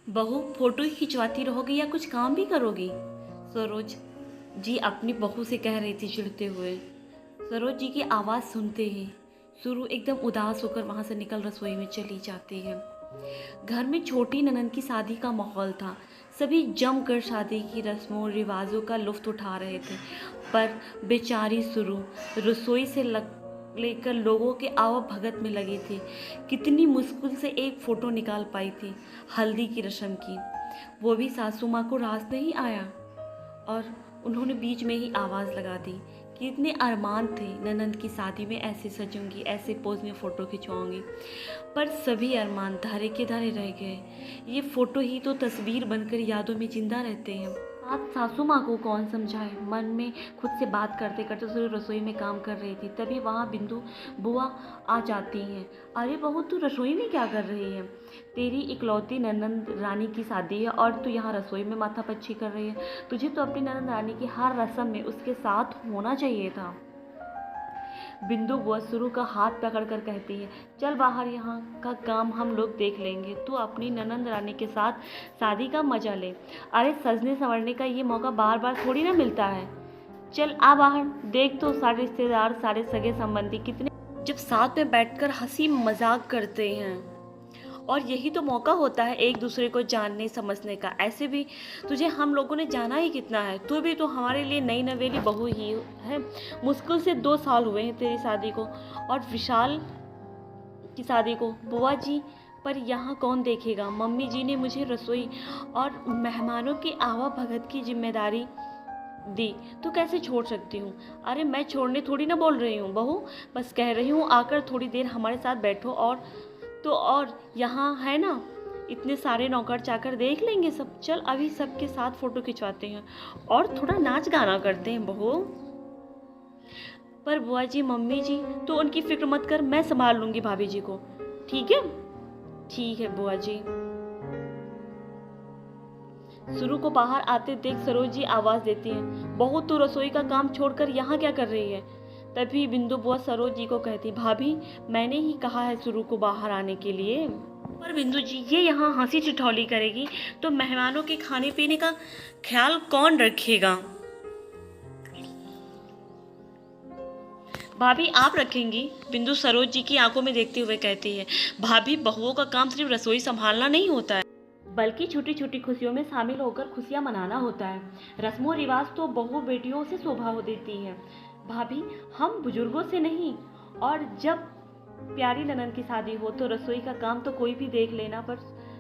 बहू फोटो ही खिंचवाती रहोगी या कुछ काम भी करोगी? सरोज जी अपनी बहू से कह रही थी चिढ़ते हुए। सरोज जी की आवाज़ सुनते ही सुरु एकदम उदास होकर वहाँ से निकल रसोई में चली जाती है। घर में छोटी ननंद की शादी का माहौल था। सभी जमकर शादी की रस्मों रिवाजों का लुत्फ उठा रहे थे, पर बेचारी सुरु रसोई से लेकर लोगों के आवभगत में लगी थी। कितनी मुश्किल से एक फ़ोटो निकाल पाई थी हल्दी की रस्म की, वो भी सासू माँ को रास नहीं आया और उन्होंने बीच में ही आवाज़ लगा दी कि इतने अरमान थे ननंद की शादी में ऐसे सजूंगी, ऐसे पोज में फ़ोटो खिंचवाऊंगी, पर सभी अरमान धरे के धरे रह गए। ये फ़ोटो ही तो तस्वीर बनकर यादों में जिंदा रहते हैं। आज सासू माँ को कौन समझाए, मन में खुद से बात करते करते सिर्फ रसोई में काम कर रही थी। तभी वहाँ बिंदु बुआ आ जाती हैं। अरे बहू तू रसोई में क्या कर रही है? तेरी इकलौती ननंद रानी की शादी है और तू यहाँ रसोई में माथापच्ची कर रही है। तुझे तो अपनी ननंद रानी की हर रस्म में उसके साथ होना चाहिए था। बिंदु बुआ सुरु का हाथ पकड़कर कहती है, चल बाहर, यहाँ का काम हम लोग देख लेंगे, तू अपनी ननंद रानी के साथ शादी का मजा ले। अरे सजने संवरने का ये मौका बार बार थोड़ी ना मिलता है। चल आ बाहर, देख तो सारे रिश्तेदार सारे सगे संबंधी कितने जब साथ में बैठकर हंसी मजाक करते हैं, और यही तो मौका होता है एक दूसरे को जानने समझने का। ऐसे भी तुझे हम लोगों ने जाना ही कितना है, तू भी तो हमारे लिए नई नवेली बहू ही है। मुश्किल से 2 साल हुए हैं तेरी शादी को और विशाल की शादी को। बुआ जी पर यहाँ कौन देखेगा? मम्मी जी ने मुझे रसोई और मेहमानों की आवाभगत की जिम्मेदारी दी, तो कैसे छोड़ सकती हूँ? अरे मैं छोड़ने थोड़ी ना बोल रही हूँ बहू, बस कह रही हूँ आकर थोड़ी देर हमारे साथ बैठो। और यहाँ है ना इतने सारे नौकर चाकर, देख लेंगे सब। चल अभी सबके साथ फोटो खिंचवाते हैं और थोड़ा नाच गाना करते हैं बहू। पर बुआ जी मम्मी जी तो उनकी फिक्र मत कर, मैं संभाल लूंगी भाभी जी को। ठीक है? ठीक है बुआ जी। सुरु को बाहर आते देख सरोज जी आवाज देती हैं, बहू तू रसोई का काम छोड़कर यहाँ क्या कर रही है? तभी बिंदु बुआ सरोज जी को कहती, भाभी मैंने ही कहा है सुरु को बाहर आने के लिए। पर बिंदु जी ये यहाँ हंसी ठिठौली करेगी तो मेहमानों के खाने पीने का ख्याल कौन रखेगा? भाभी आप रखेंगी? बिंदु सरोज जी की आंखों में देखते हुए कहती है, भाभी बहुओं का काम सिर्फ रसोई संभालना नहीं होता है, बल्कि छोटी छोटी खुशियों में शामिल होकर खुशियां मनाना होता है। रस्मों रिवाज तो बहू बेटियों से शोभा हो देती है भाभी, हम बुजुर्गों से नहीं। और जब प्यारी ननंद की शादी हो तो रसोई का काम तो कोई भी देख लेना, पर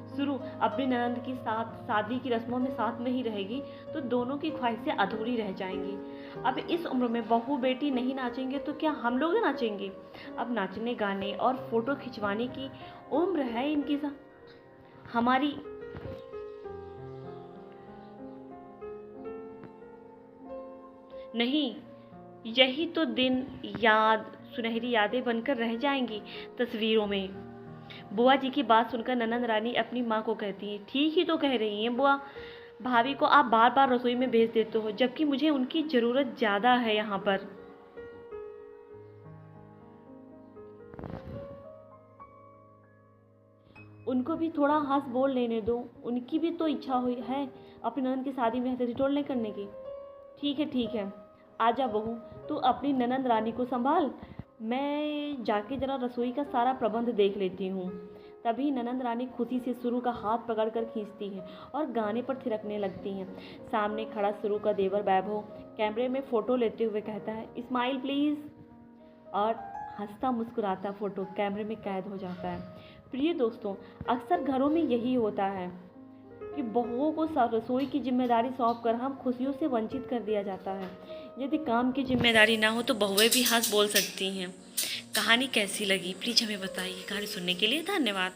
सुरु अपनी ननंद की साथ शादी की रस्मों में साथ में ही रहेगी तो दोनों की ख्वाहिशें अधूरी रह जाएंगी। अब इस उम्र में बहू बेटी नहीं नाचेंगे तो क्या हम लोग नाचेंगे? अब नाचने गाने और फोटो खिंचवाने की उम्र है इनकी, हमारी नहीं। यही तो दिन सुनहरी यादें बनकर रह जाएंगी तस्वीरों में। बुआ जी की बात सुनकर ननंद रानी अपनी माँ को कहती है, ठीक ही तो कह रही हैं बुआ, भाभी को आप बार बार रसोई में भेज देते हो जबकि मुझे उनकी ज़रूरत ज़्यादा है यहाँ पर। उनको भी थोड़ा हंस बोल लेने दो, उनकी भी तो इच्छा हुई है अपनी ननंद की शादी में हंसी ठिठोल नहीं करने की। ठीक है, आजा बहू, तू अपनी ननंद रानी को संभाल, मैं जाके जरा रसोई का सारा प्रबंध देख लेती हूँ। तभी ननंद रानी खुशी से सुरु का हाथ पकड़कर खींचती है और गाने पर थिरकने लगती हैं। सामने खड़ा सुरु का देवर वैभव कैमरे में फ़ोटो लेते हुए कहता है, स्माइल प्लीज़, और हंसता मुस्कुराता फ़ोटो कैमरे में कैद हो जाता है। प्रिय दोस्तों, अक्सर घरों में यही होता है कि बहुओं को रसोई की जिम्मेदारी सौंप कर हम खुशियों से वंचित कर दिया जाता है। यदि काम की जिम्मेदारी ना हो तो बहुएं भी हंस बोल सकती हैं। कहानी कैसी लगी प्लीज़ हमें बताइए। कहानी सुनने के लिए धन्यवाद।